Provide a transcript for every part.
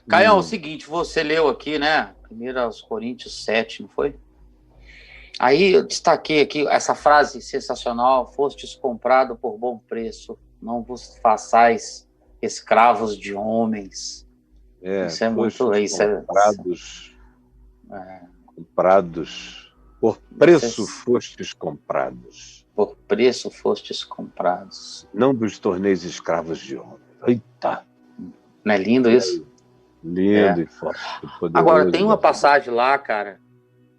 Caião, é o seguinte, você leu aqui, né? 1 Coríntios 7, não foi? Aí eu destaquei aqui essa frase sensacional: fostes comprado por bom preço, não vos façais escravos de homens. Isso é muito... Fostes Isso é, comprados, por preço fostes comprados. Por preço fostes comprados. Não vos torneis escravos de homens. Eita! Não é lindo isso? Lindo e forte, poderoso. Agora, tem uma passagem lá, cara,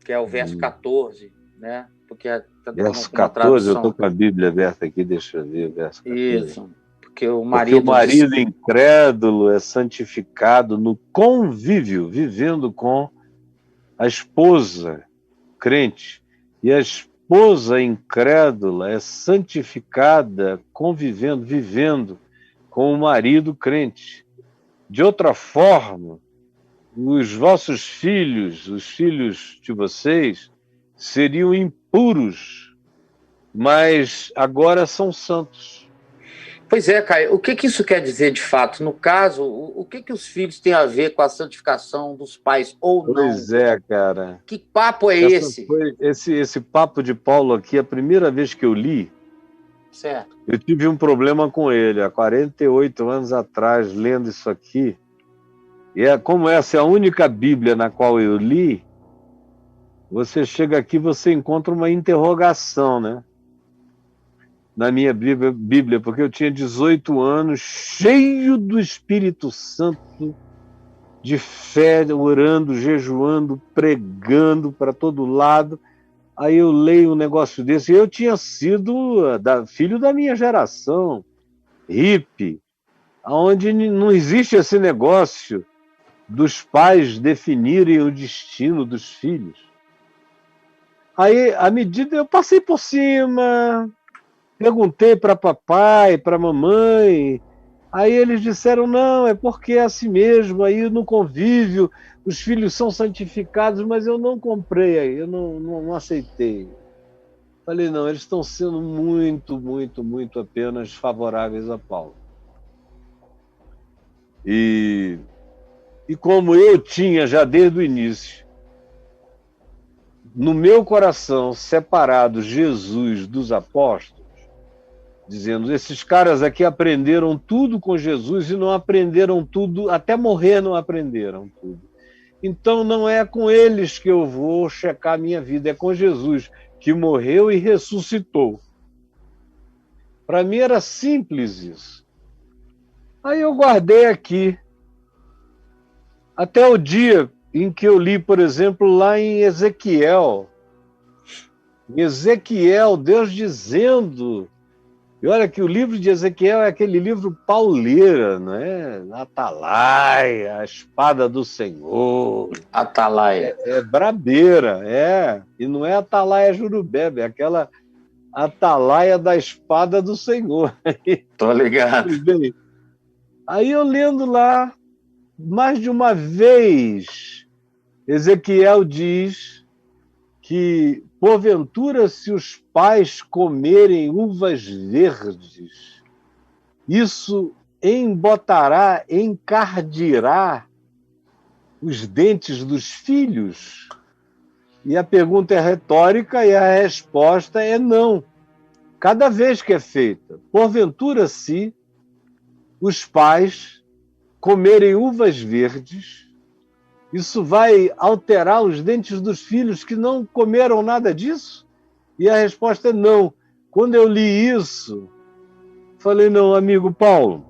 que é o verso 14, né? Porque verso 14, eu estou com a Bíblia aberta aqui, deixa eu ver o verso 14. Isso, porque o marido incrédulo é santificado no convívio, vivendo com a esposa crente, e a esposa incrédula é santificada convivendo, vivendo com o marido crente. De outra forma, os vossos filhos, os filhos de vocês, seriam impuros, mas agora são santos. Pois é, Caio, o que isso quer dizer de fato? No caso, o que os filhos têm a ver com a santificação dos pais ou não? Pois é, cara. Que papo é esse? Esse papo de Paulo aqui, a primeira vez que eu li, certo, eu tive um problema com ele, há 48 anos atrás, lendo isso aqui. E como essa é a única Bíblia na qual eu li, você chega aqui, você encontra uma interrogação, né? Na minha Bíblia, porque eu tinha 18 anos, cheio do Espírito Santo, de fé, orando, jejuando, pregando para todo lado. Aí eu leio um negócio desse, e eu tinha sido filho da minha geração, hippie, onde não existe esse negócio dos pais definirem o destino dos filhos. Aí, à medida, eu passei por cima, perguntei para papai, para mamãe, aí eles disseram, não, é porque é assim mesmo, aí no convívio os filhos são santificados, mas eu não comprei aí, eu não aceitei. Falei, não, eles estão sendo muito, muito, muito apenas favoráveis a Paulo. E como eu tinha já desde o início, no meu coração, separado Jesus dos apóstolos, dizendo, esses caras aqui aprenderam tudo com Jesus e não aprenderam tudo, até morrer não aprenderam tudo. Então não é com eles que eu vou checar a minha vida, é com Jesus, que morreu e ressuscitou. Para mim era simples isso. Aí eu guardei aqui, até o dia em que eu li, por exemplo, lá em Ezequiel. Em Ezequiel, Deus dizendo... E olha que o livro de Ezequiel é aquele livro pauleira, não é? Atalaia, a espada do Senhor. Atalaia. É brabeira, é. E não é atalaia jurubebe, é aquela atalaia da espada do Senhor. Tô ligado. Aí eu lendo lá, mais de uma vez, Ezequiel diz que, porventura, se os pais comerem uvas verdes, isso embotará, encardirá os dentes dos filhos? E a pergunta é retórica e a resposta é não. Cada vez que é feita, porventura, se os pais comerem uvas verdes, isso vai alterar os dentes dos filhos que não comeram nada disso? E a resposta é não. Quando eu li isso, falei, não, amigo Paulo,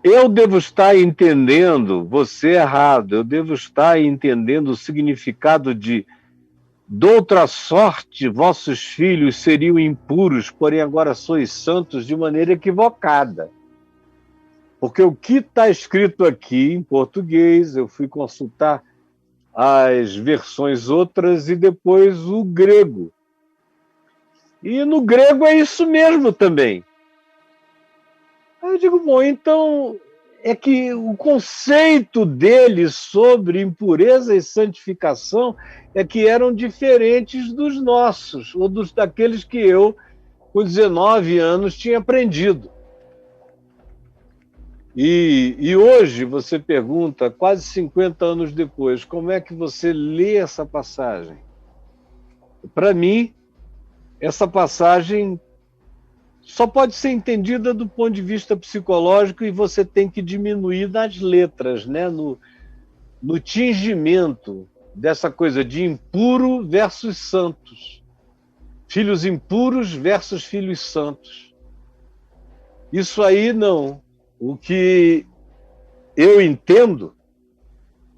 eu devo estar entendendo, você errado, eu devo estar entendendo o significado de outra sorte, vossos filhos seriam impuros, porém agora sois santos, de maneira equivocada. Porque o que está escrito aqui em português, eu fui consultar as versões outras e depois o grego. E no grego é isso mesmo também. Aí eu digo, bom, então é que o conceito deles sobre impureza e santificação é que eram diferentes dos nossos, ou daqueles que eu, com 19 anos, tinha aprendido. E hoje você pergunta, quase 50 anos depois, como é que você lê essa passagem? Para mim, essa passagem só pode ser entendida do ponto de vista psicológico, e você tem que diminuir nas letras, né? No tingimento dessa coisa de impuro versus santos. Filhos impuros versus filhos santos. Isso aí não. O que eu entendo,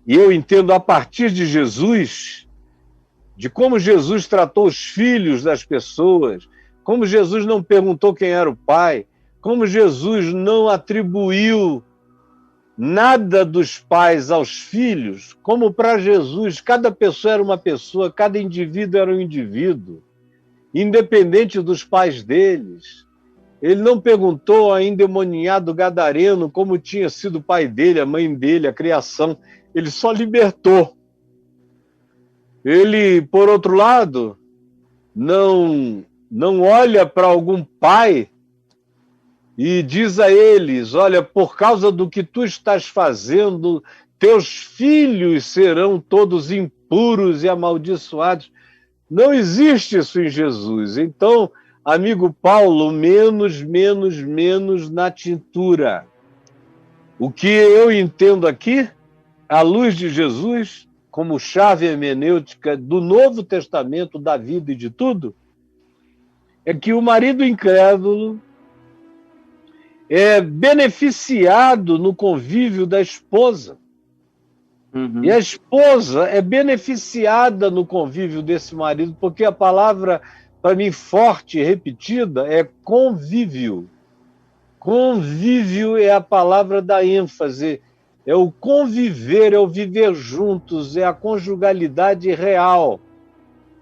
e eu entendo a partir de Jesus, de como Jesus tratou os filhos das pessoas, como Jesus não perguntou quem era o pai, como Jesus não atribuiu nada dos pais aos filhos, como para Jesus cada pessoa era uma pessoa, cada indivíduo era um indivíduo, independente dos pais deles. Ele não perguntou ao endemoniado gadareno como tinha sido o pai dele, a mãe dele, a criação. Ele só libertou. Ele, por outro lado, não olha para algum pai e diz a eles: olha, por causa do que tu estás fazendo, teus filhos serão todos impuros e amaldiçoados. Não existe isso em Jesus. Então, amigo Paulo, menos na tintura. O que eu entendo aqui, à luz de Jesus, como chave hermenêutica do Novo Testamento, da vida e de tudo, é que o marido incrédulo é beneficiado no convívio da esposa. E a esposa é beneficiada no convívio desse marido, porque a palavra, para mim, forte e repetida, é convívio. Convívio é a palavra da ênfase, é o conviver, é o viver juntos, é a conjugalidade real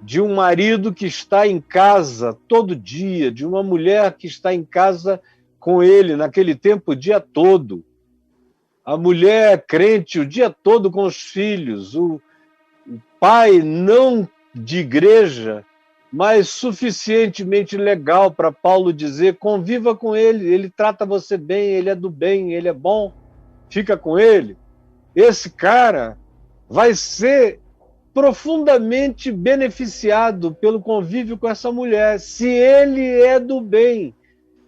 de um marido que está em casa todo dia, de uma mulher que está em casa com ele, naquele tempo, o dia todo. A mulher crente o dia todo com os filhos, o pai não de igreja, mas suficientemente legal para Paulo dizer: conviva com ele trata você bem, ele é do bem, ele é bom, fica com ele. Esse cara vai ser profundamente beneficiado pelo convívio com essa mulher, se ele é do bem.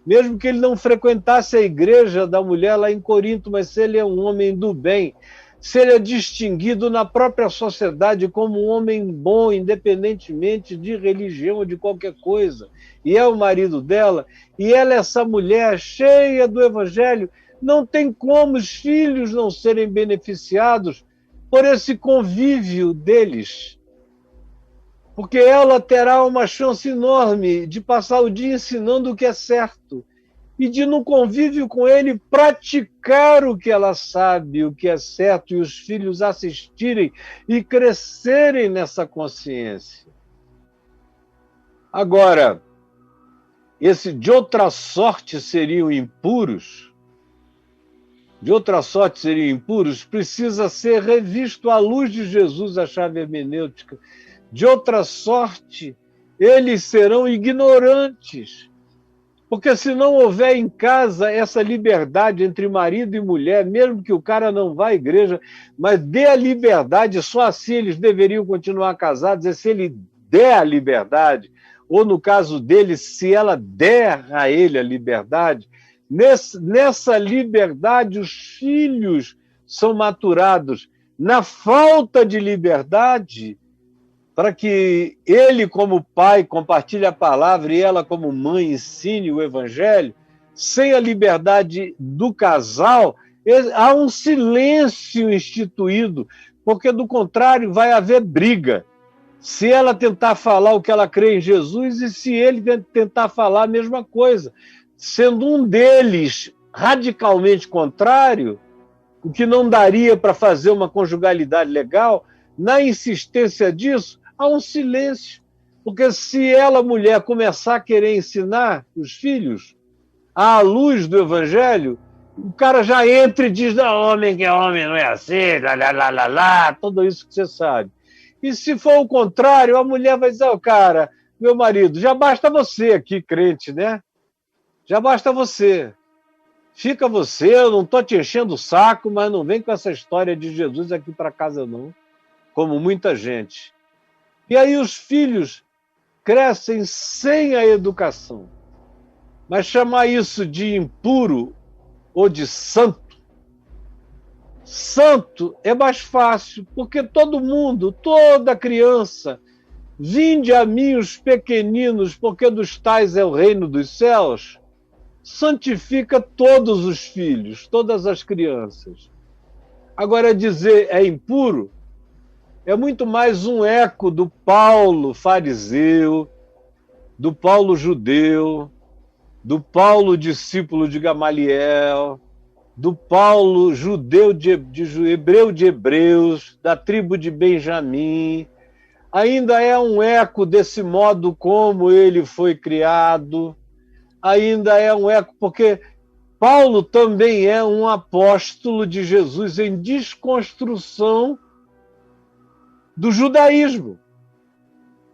Mesmo que ele não frequentasse a igreja da mulher lá em Corinto, mas se ele é um homem do bem, se ele é distinguido na própria sociedade como um homem bom, independentemente de religião ou de qualquer coisa, e é o marido dela, e ela é essa mulher cheia do evangelho, não tem como os filhos não serem beneficiados por esse convívio deles. Porque ela terá uma chance enorme de passar o dia ensinando o que é certo e de, no convívio com ele, praticar o que ela sabe, o que é certo, e os filhos assistirem e crescerem nessa consciência. Agora, esse de outra sorte seriam impuros, precisa ser revisto à luz de Jesus, a chave hermenêutica. De outra sorte, eles serão ignorantes. Porque se não houver em casa essa liberdade entre marido e mulher, mesmo que o cara não vá à igreja, mas dê a liberdade, só assim eles deveriam continuar casados, e se ele der a liberdade, ou no caso dele, se ela der a ele a liberdade, nessa liberdade os filhos são maturados. Na falta de liberdade, para que ele, como pai, compartilhe a palavra e ela, como mãe, ensine o evangelho, sem a liberdade do casal, há um silêncio instituído, porque, do contrário, vai haver briga. Se ela tentar falar o que ela crê em Jesus e se ele tentar falar a mesma coisa, sendo um deles radicalmente contrário, o que não daria para fazer uma conjugalidade legal, na insistência disso, há um silêncio. Porque se ela, mulher, começar a querer ensinar os filhos à luz do evangelho, o cara já entra e diz: não, homem que é homem não é assim, tudo isso que você sabe. E se for o contrário, a mulher vai dizer: cara, meu marido, já basta você aqui, crente, né? Já basta você. Fica você, eu não estou te enchendo o saco, mas não vem com essa história de Jesus aqui para casa, não. Como muita gente. E aí os filhos crescem sem a educação. Mas chamar isso de impuro ou de santo, santo é mais fácil, porque todo mundo, toda criança, vinde a mim os pequeninos, porque dos tais é o reino dos céus, santifica todos os filhos, todas as crianças. Agora, dizer é impuro é muito mais um eco do Paulo fariseu, do Paulo judeu, do Paulo discípulo de Gamaliel, do Paulo judeu hebreu de Hebreus, da tribo de Benjamim. Ainda é um eco desse modo como ele foi criado, ainda é um eco, porque Paulo também é um apóstolo de Jesus em desconstrução do judaísmo.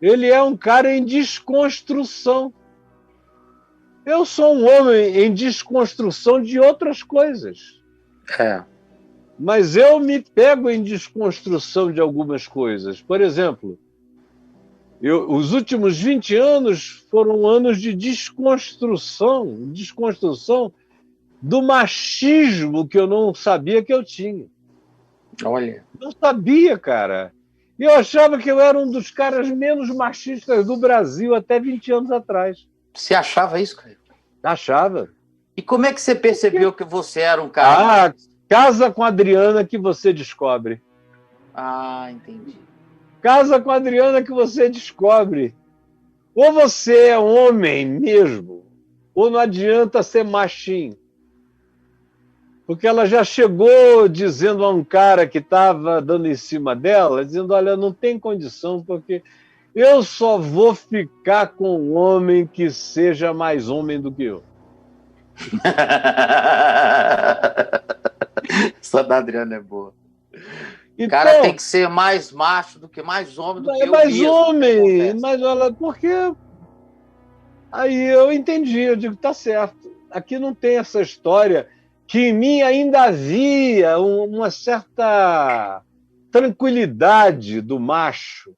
Ele é um cara em desconstrução. Eu sou um homem em desconstrução de outras coisas. Mas eu me pego em desconstrução de algumas coisas. Por exemplo, os últimos 20 anos foram anos de desconstrução do machismo que eu não sabia que eu tinha. Olha. Não sabia, cara. E eu achava que eu era um dos caras menos machistas do Brasil até 20 anos atrás. Você achava isso, cara? Achava. E como é que você percebeu que você era um cara? Casa com a Adriana que você descobre. Entendi. Casa com a Adriana que você descobre. Ou você é homem mesmo, ou não adianta ser machinho. Porque ela já chegou dizendo a um cara que estava dando em cima dela, dizendo, olha, não tem condição, porque eu só vou ficar com um homem que seja mais homem do que eu. Essa da Adriana é boa. Então, o cara tem que ser mais macho do que mais homem do que eu mais mesmo. Homem, mas olha, porque aí eu entendi, eu digo, tá certo. Aqui não tem essa história que em mim ainda havia uma certa tranquilidade do macho.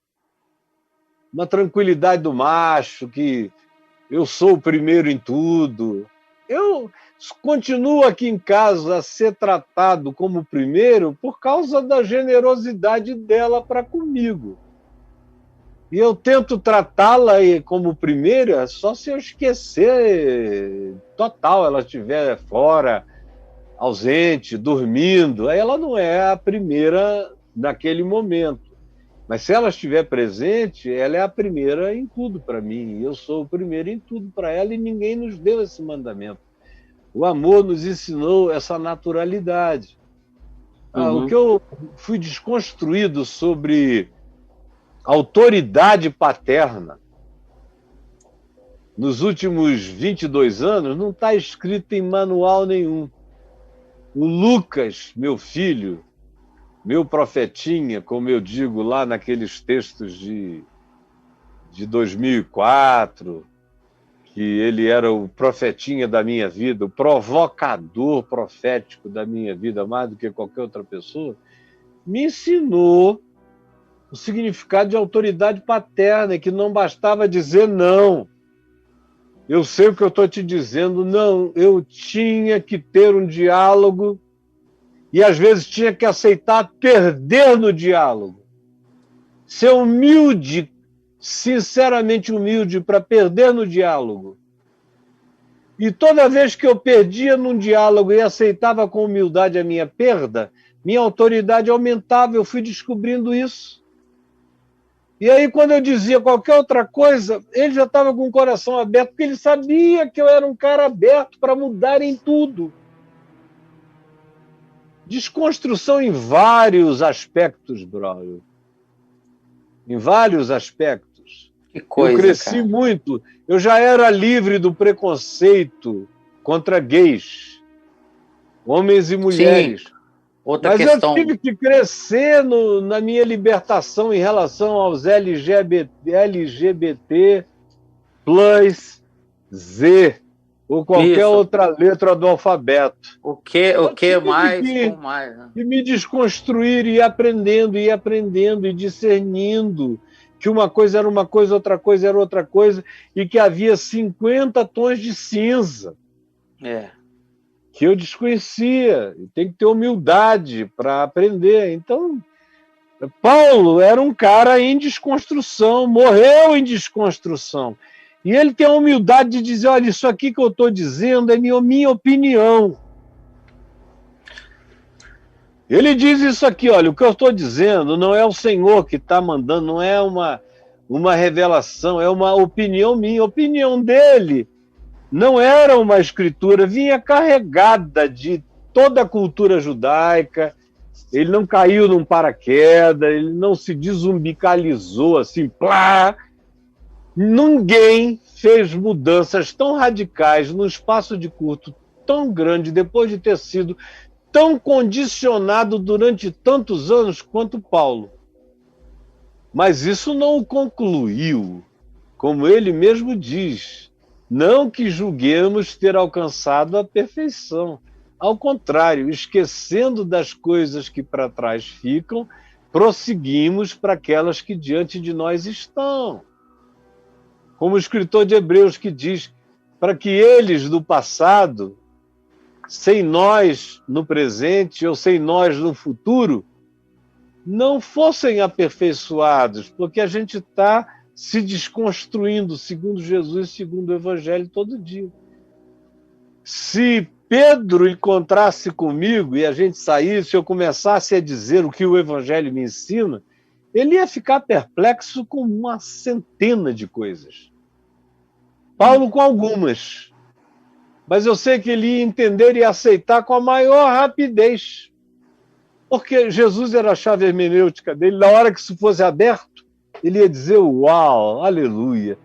Uma tranquilidade do macho, que eu sou o primeiro em tudo. Eu continuo aqui em casa a ser tratado como o primeiro por causa da generosidade dela para comigo. E eu tento tratá-la como primeira só se eu esquecer total, ela estiver fora, ausente, dormindo. Aí ela não é a primeira naquele momento. Mas se ela estiver presente, ela é a primeira em tudo para mim. Eu sou o primeiro em tudo para ela e ninguém nos deu esse mandamento. O amor nos ensinou essa naturalidade. O que eu fui desconstruído sobre autoridade paterna nos últimos 22 anos não está escrito em manual nenhum. O Lucas, meu filho, meu profetinha, como eu digo lá naqueles textos de 2004, que ele era o profetinha da minha vida, o provocador profético da minha vida, mais do que qualquer outra pessoa, me ensinou o significado de autoridade paterna, que não bastava dizer não. Eu sei o que eu estou te dizendo, não. Eu tinha que ter um diálogo e, às vezes, tinha que aceitar perder no diálogo. Ser humilde, sinceramente humilde, para perder no diálogo. E toda vez que eu perdia num diálogo e aceitava com humildade a minha perda, minha autoridade aumentava, eu fui descobrindo isso. E aí, quando eu dizia qualquer outra coisa, ele já estava com o coração aberto, porque ele sabia que eu era um cara aberto para mudar em tudo. Desconstrução em vários aspectos, brother. Em vários aspectos. Que coisa, eu cresci muito. Eu já era livre do preconceito contra gays, homens e mulheres. Sim. Outra questão. Eu tive que crescer na minha libertação em relação aos LGBT plus Z, ou qualquer outra letra do alfabeto. O que mais? Que, mais, né? E me desconstruir, e aprendendo, e discernindo que uma coisa era uma coisa, outra coisa era outra coisa, e que havia 50 tons de cinza. Que eu desconhecia, e tem que ter humildade para aprender. Então, Paulo era um cara em desconstrução, morreu em desconstrução. E ele tem a humildade de dizer, olha, isso aqui que eu estou dizendo é minha opinião. Ele diz isso aqui, olha, o que eu estou dizendo não é o Senhor que está mandando, não é uma revelação, é uma opinião minha. A opinião dele não era uma escritura, vinha carregada de toda a cultura judaica, ele não caiu num paraquedas, ele não se desumbicalizou assim, plá. Ninguém fez mudanças tão radicais num espaço de curto tão grande, depois de ter sido tão condicionado durante tantos anos quanto Paulo. Mas isso não o concluiu, como ele mesmo diz, não que julguemos ter alcançado a perfeição. Ao contrário, esquecendo das coisas que para trás ficam, prosseguimos para aquelas que diante de nós estão. Como o escritor de Hebreus que diz, para que eles do passado, sem nós no presente ou sem nós no futuro, não fossem aperfeiçoados, porque a gente está se desconstruindo segundo Jesus, segundo o Evangelho todo dia. Se Pedro encontrasse comigo e a gente saísse, eu começasse a dizer o que o Evangelho me ensina, ele ia ficar perplexo com uma centena de coisas. Paulo com algumas. Mas eu sei que ele ia entender e aceitar com a maior rapidez. Porque Jesus era a chave hermenêutica dele. Na hora que isso fosse aberto, ele ia dizer, uau, aleluia,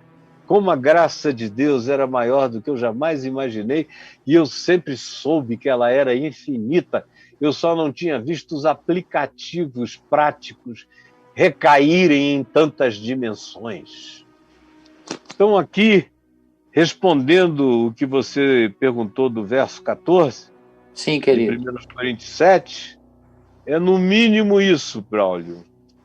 como a graça de Deus era maior do que eu jamais imaginei, e eu sempre soube que ela era infinita. Eu só não tinha visto os aplicativos práticos recaírem em tantas dimensões. Então aqui, respondendo o que você perguntou do verso 14, sim, querido, de 1 Coríntios 7, é no mínimo isso, Braulio.